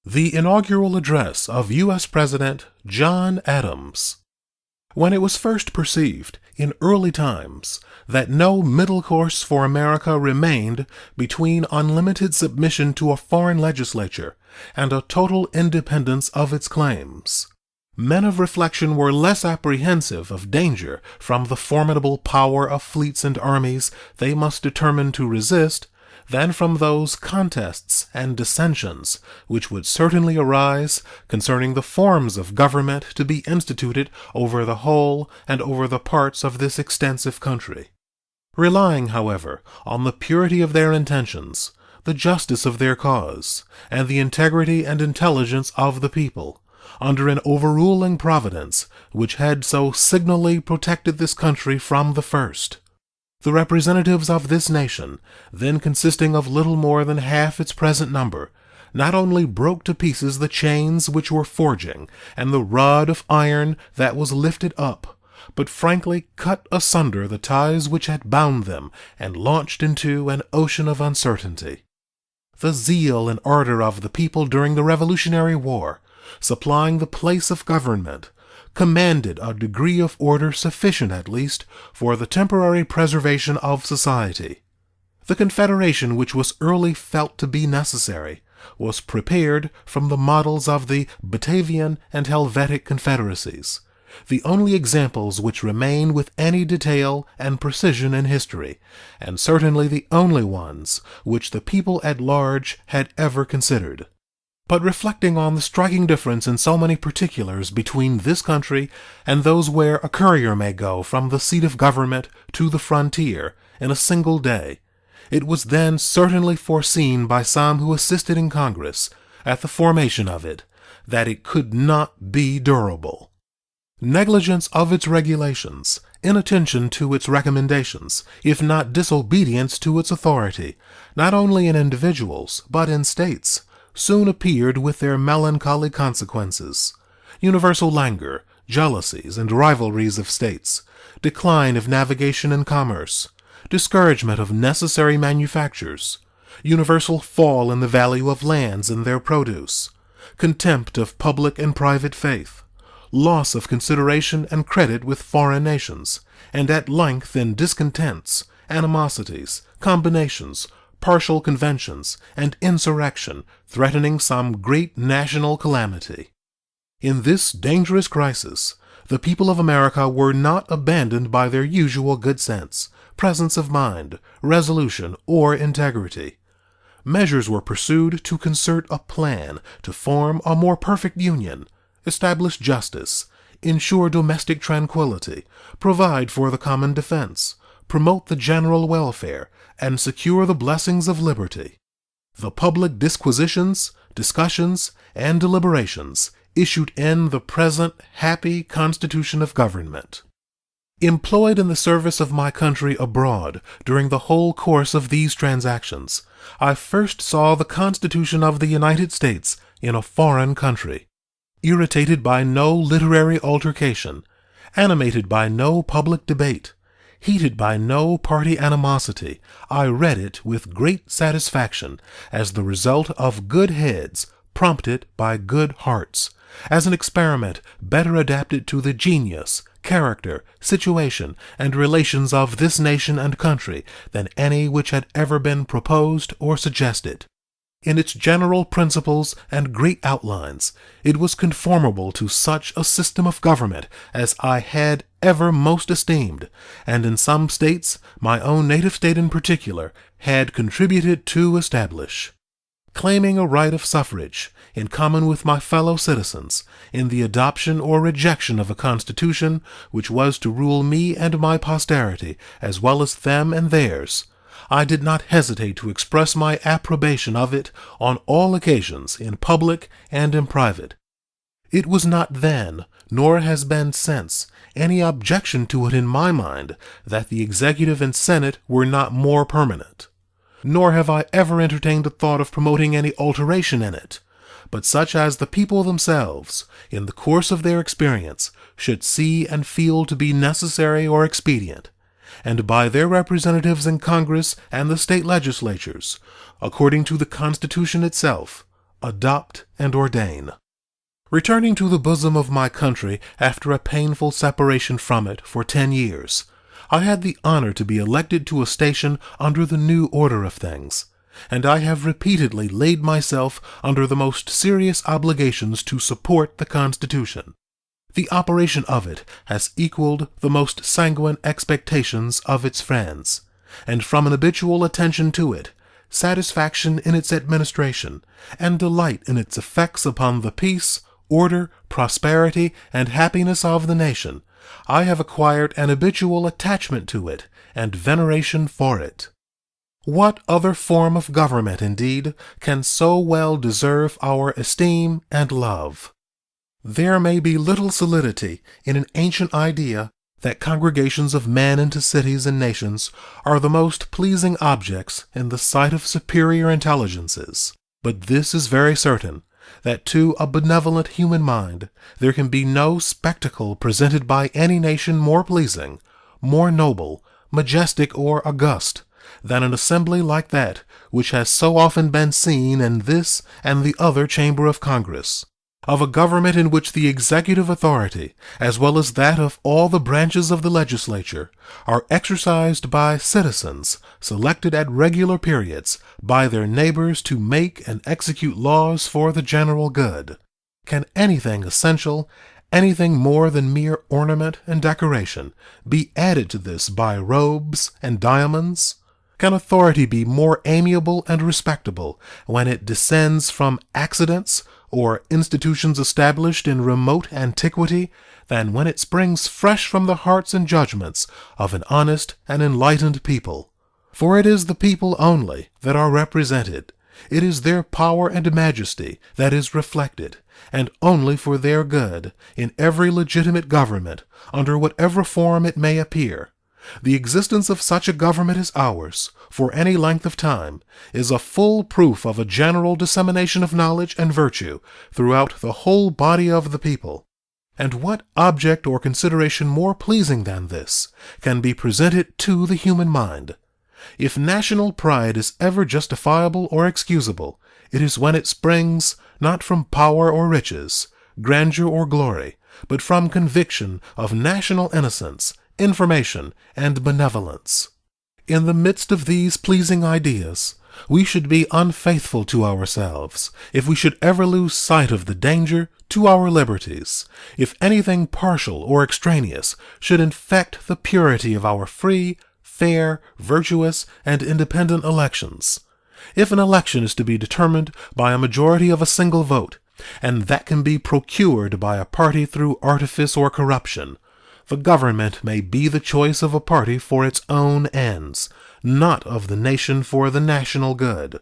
The inaugural address of U.S. President John Adams. When it was first perceived, in early times, that no middle course for America remained between unlimited submission to a foreign legislature and a total independence of its claims, men of reflection were less apprehensive of danger from the formidable power of fleets and armies they must determine to resist than from those contests and dissensions which would certainly arise concerning the forms of government to be instituted over the whole and over the parts of this extensive country. Relying, however, on the purity of their intentions, the justice of their cause, and the integrity and intelligence of the people, under an overruling providence which had so signally protected this country from the first, the representatives of this nation, then consisting of little more than half its present number, not only broke to pieces the chains which were forging and the rod of iron that was lifted up, but frankly cut asunder the ties which had bound them and launched into an ocean of uncertainty. The zeal and ardor of the people during the Revolutionary War, supplying the place of government, commanded a degree of order sufficient at least for the temporary preservation of society. The confederation which was early felt to be necessary was prepared from the models of the Batavian and Helvetic confederacies, the only examples which remain with any detail and precision in history, and certainly the only ones which the people at large had ever considered. But reflecting on the striking difference in so many particulars between this country and those where a courier may go from the seat of government to the frontier in a single day, it was then certainly foreseen by some who assisted in Congress at the formation of it that it could not be durable. Negligence of its regulations, inattention to its recommendations, if not disobedience to its authority, not only in individuals but in states, soon appeared with their melancholy consequences: universal languor, jealousies and rivalries of states, decline of navigation and commerce, discouragement of necessary manufactures, universal fall in the value of lands and their produce, contempt of public and private faith, loss of consideration and credit with foreign nations, and at length in discontents, animosities, combinations, partial conventions, and insurrection threatening some great national calamity. In this dangerous crisis, the people of America were not abandoned by their usual good sense, presence of mind, resolution, or integrity. Measures were pursued to concert a plan to form a more perfect union, establish justice, ensure domestic tranquility, provide for the common defense, promote the general welfare, and secure the blessings of liberty. The public disquisitions, discussions, and deliberations issued in the present happy constitution of government. Employed in the service of my country abroad during the whole course of these transactions, I first saw the Constitution of the United States in a foreign country. Irritated by no literary altercation, animated by no public debate, heated by no party animosity, I read it with great satisfaction as the result of good heads prompted by good hearts, as an experiment better adapted to the genius, character, situation, and relations of this nation and country than any which had ever been proposed or suggested. In its general principles and great outlines, it was conformable to such a system of government as I had ever most esteemed, and in some states, my own native state in particular, had contributed to establish. Claiming a right of suffrage, in common with my fellow citizens, in the adoption or rejection of a constitution which was to rule me and my posterity as well as them and theirs, I did not hesitate to express my approbation of it on all occasions, in public and in private. It was not then, nor has been since, any objection to it in my mind that the executive and senate were not more permanent. Nor have I ever entertained a thought of promoting any alteration in it, but such as the people themselves, in the course of their experience, should see and feel to be necessary or expedient, and by their representatives in Congress and the state legislatures, according to the Constitution itself, adopt, and ordain. Returning to the bosom of my country after a painful separation from it for 10 years, I had the honor to be elected to a station under the new order of things, and I have repeatedly laid myself under the most serious obligations to support the Constitution. The operation of it has equaled the most sanguine expectations of its friends, and from an habitual attention to it, satisfaction in its administration, and delight in its effects upon the peace, order, prosperity, and happiness of the nation, I have acquired an habitual attachment to it and veneration for it. What other form of government, indeed, can so well deserve our esteem and love? There may be little solidity in an ancient idea that congregations of men into cities and nations are the most pleasing objects in the sight of superior intelligences, but this is very certain, that to a benevolent human mind there can be no spectacle presented by any nation more pleasing, more noble, majestic, or august than an assembly like that which has so often been seen in this and the other chamber of Congress, of a government in which the executive authority, as well as that of all the branches of the legislature, are exercised by citizens selected at regular periods by their neighbors to make and execute laws for the general good. Can anything essential, anything more than mere ornament and decoration, be added to this by robes and diamonds? Can authority be more amiable and respectable when it descends from accidents or institutions established in remote antiquity than when it springs fresh from the hearts and judgments of an honest and enlightened people? For it is the people only that are represented. It is their power and majesty that is reflected, and only for their good, in every legitimate government, under whatever form it may appear. The existence of such a government as ours, for any length of time, is a full proof of a general dissemination of knowledge and virtue throughout the whole body of the people. And what object or consideration more pleasing than this can be presented to the human mind? If national pride is ever justifiable or excusable, it is when it springs, not from power or riches, grandeur or glory, but from conviction of national innocence, information, and benevolence. In the midst of these pleasing ideas, we should be unfaithful to ourselves if we should ever lose sight of the danger to our liberties, if anything partial or extraneous should infect the purity of our free, fair, virtuous, and independent elections. If an election is to be determined by a majority of a single vote, and that can be procured by a party through artifice or corruption, the government may be the choice of a party for its own ends, not of the nation for the national good.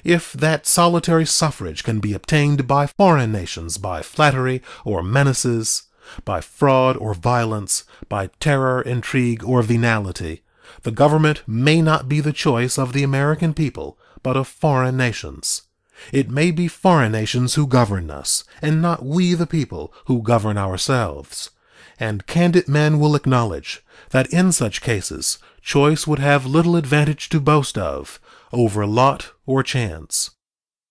If that solitary suffrage can be obtained by foreign nations by flattery or menaces, by fraud or violence, by terror, intrigue, or venality, the government may not be the choice of the American people, but of foreign nations. It may be foreign nations who govern us, and not we the people who govern ourselves. And candid men will acknowledge that in such cases choice would have little advantage to boast of over lot or chance.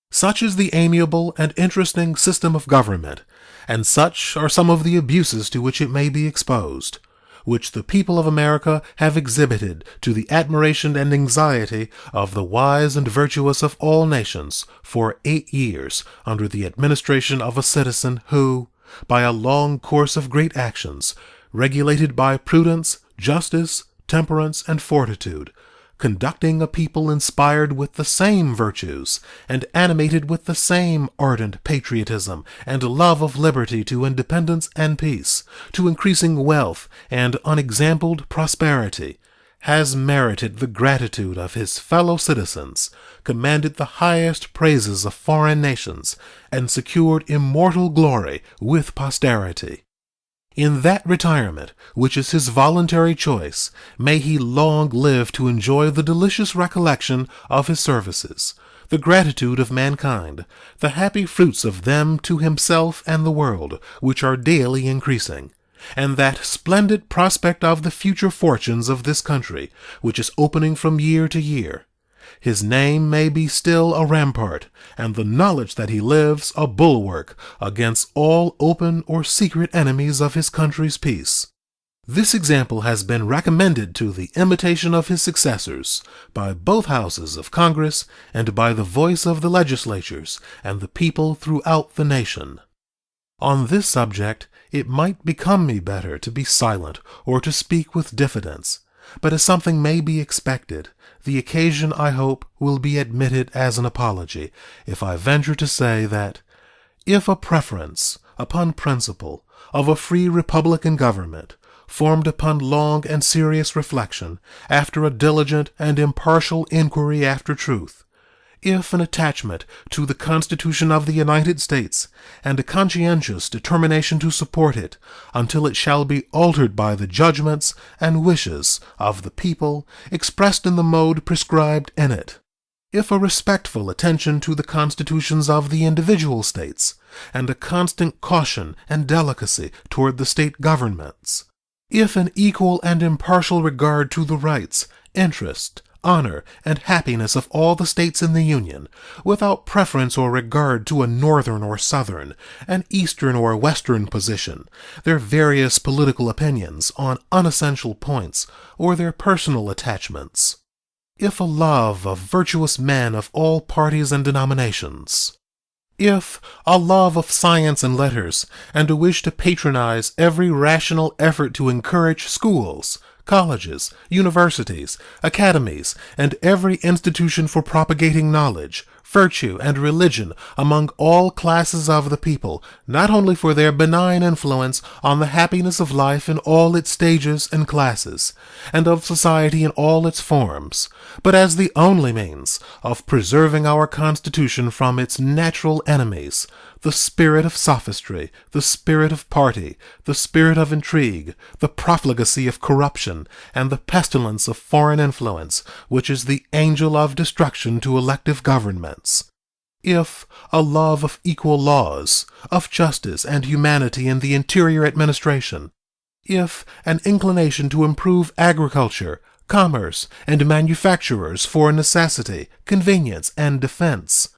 Such is the amiable and interesting system of government, and such are some of the abuses to which it may be exposed, which the people of America have exhibited to the admiration and anxiety of the wise and virtuous of all nations for 8 years under the administration of a citizen who, by a long course of great actions, regulated by prudence, justice, temperance, and fortitude, conducting a people inspired with the same virtues, and animated with the same ardent patriotism and love of liberty to independence and peace, to increasing wealth and unexampled prosperity, has merited the gratitude of his fellow citizens, commanded the highest praises of foreign nations, and secured immortal glory with posterity. In that retirement, which is his voluntary choice, may he long live to enjoy the delicious recollection of his services, the gratitude of mankind, the happy fruits of them to himself and the world, which are daily increasing, and that splendid prospect of the future fortunes of this country, which is opening from year to year. his name may be still a rampart, and the knowledge that he lives a bulwark against all open or secret enemies of his country's peace. This example has been recommended to the imitation of his successors by both houses of Congress and by the voice of the legislatures and the people throughout the nation. On this subject, it might become me better to be silent or to speak with diffidence, but as something may be expected, the occasion, I hope, will be admitted as an apology if I venture to say that, if a preference, upon principle, of a free republican government, formed upon long and serious reflection, after a diligent and impartial inquiry after truth, if an attachment to the Constitution of the United States, and a conscientious determination to support it until it shall be altered by the judgments and wishes of the people expressed in the mode prescribed in it, if a respectful attention to the constitutions of the individual states, and a constant caution and delicacy toward the state governments, if an equal and impartial regard to the rights, interest, honor, and happiness of all the states in the Union, without preference or regard to a northern or southern, an eastern or western position, their various political opinions on unessential points, or their personal attachments, if a love of virtuous men of all parties and denominations, if a love of science and letters, and a wish to patronize every rational effort to encourage schools, colleges, universities, academies, and every institution for propagating knowledge, virtue, and religion among all classes of the people, not only for their benign influence on the happiness of life in all its stages and classes, and of society in all its forms, but as the only means of preserving our Constitution from its natural enemies, the spirit of sophistry, the spirit of party, the spirit of intrigue, the profligacy of corruption, and the pestilence of foreign influence, which is the angel of destruction to elective governments. If a love of equal laws, of justice and humanity in the interior administration, if an inclination to improve agriculture, commerce, and manufacturers for necessity, convenience, and defense,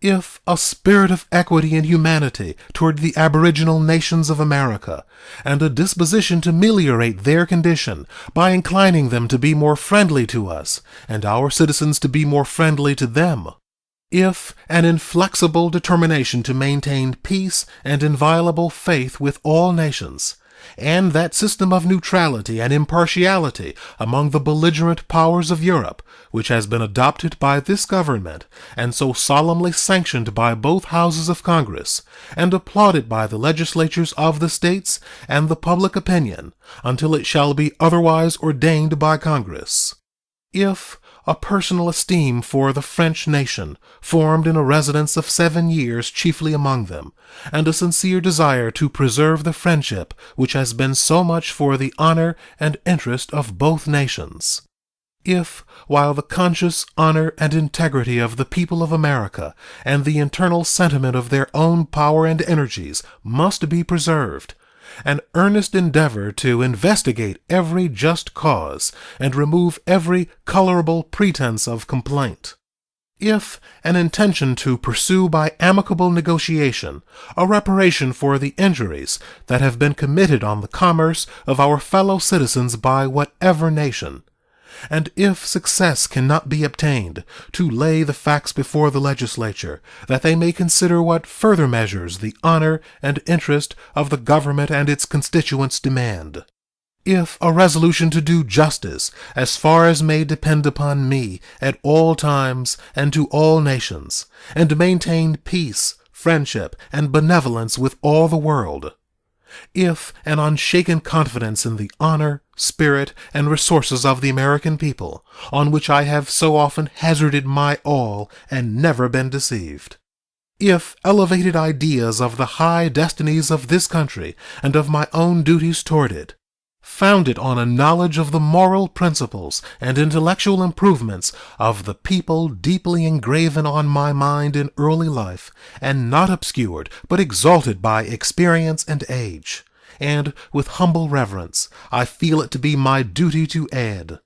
if a spirit of equity and humanity toward the aboriginal nations of America, and a disposition to ameliorate their condition by inclining them to be more friendly to us, and our citizens to be more friendly to them, if an inflexible determination to maintain peace and inviolable faith with all nations, and that system of neutrality and impartiality among the belligerent powers of Europe, which has been adopted by this government, and so solemnly sanctioned by both houses of Congress, and applauded by the legislatures of the states and the public opinion, until it shall be otherwise ordained by Congress. If a personal esteem for the French nation, formed in a residence of 7 years chiefly among them, and a sincere desire to preserve the friendship which has been so much for the honor and interest of both nations. If, while the conscious honor and integrity of the people of America and the internal sentiment of their own power and energies must be preserved, an earnest endeavor to investigate every just cause and remove every colorable pretense of complaint, if an intention to pursue by amicable negotiation a reparation for the injuries that have been committed on the commerce of our fellow citizens by whatever nation, and if success cannot be obtained, to lay the facts before the legislature, that they may consider what further measures the honor and interest of the government and its constituents demand. If a resolution to do justice, as far as may depend upon me, at all times and to all nations, and to maintain peace, friendship, and benevolence with all the world, if an unshaken confidence in the honor, spirit, and resources of the American people, on which I have so often hazarded my all and never been deceived, if elevated ideas of the high destinies of this country and of my own duties toward it, founded on a knowledge of the moral principles and intellectual improvements of the people deeply engraven on my mind in early life, and not obscured but exalted by experience and age, and with humble reverence I feel it to be my duty to add,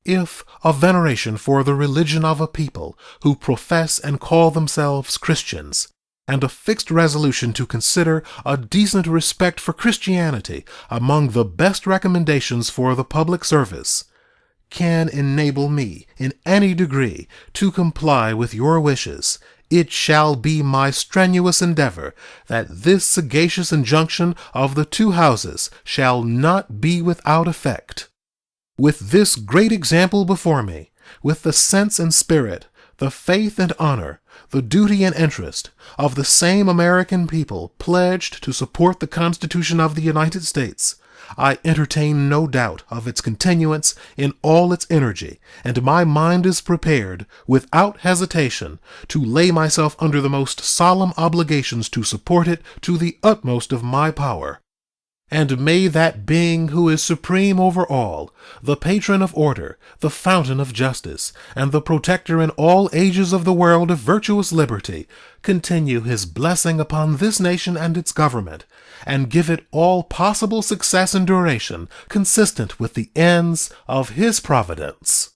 if a veneration for the religion of a people who profess and call themselves Christians, and a fixed resolution to consider a decent respect for Christianity among the best recommendations for the public service, can enable me in any degree to comply with your wishes, it shall be my strenuous endeavor that this sagacious injunction of the two houses shall not be without effect. With this great example before me, with the sense and spirit, the faith and honor, the duty and interest of the same American people pledged to support the Constitution of the United States, I entertain no doubt of its continuance in all its energy, and my mind is prepared, without hesitation, to lay myself under the most solemn obligations to support it to the utmost of my power. And may that being who is supreme over all, the patron of order, the fountain of justice, and the protector in all ages of the world of virtuous liberty, continue his blessing upon this nation and its government, and give it all possible success and duration consistent with the ends of his providence.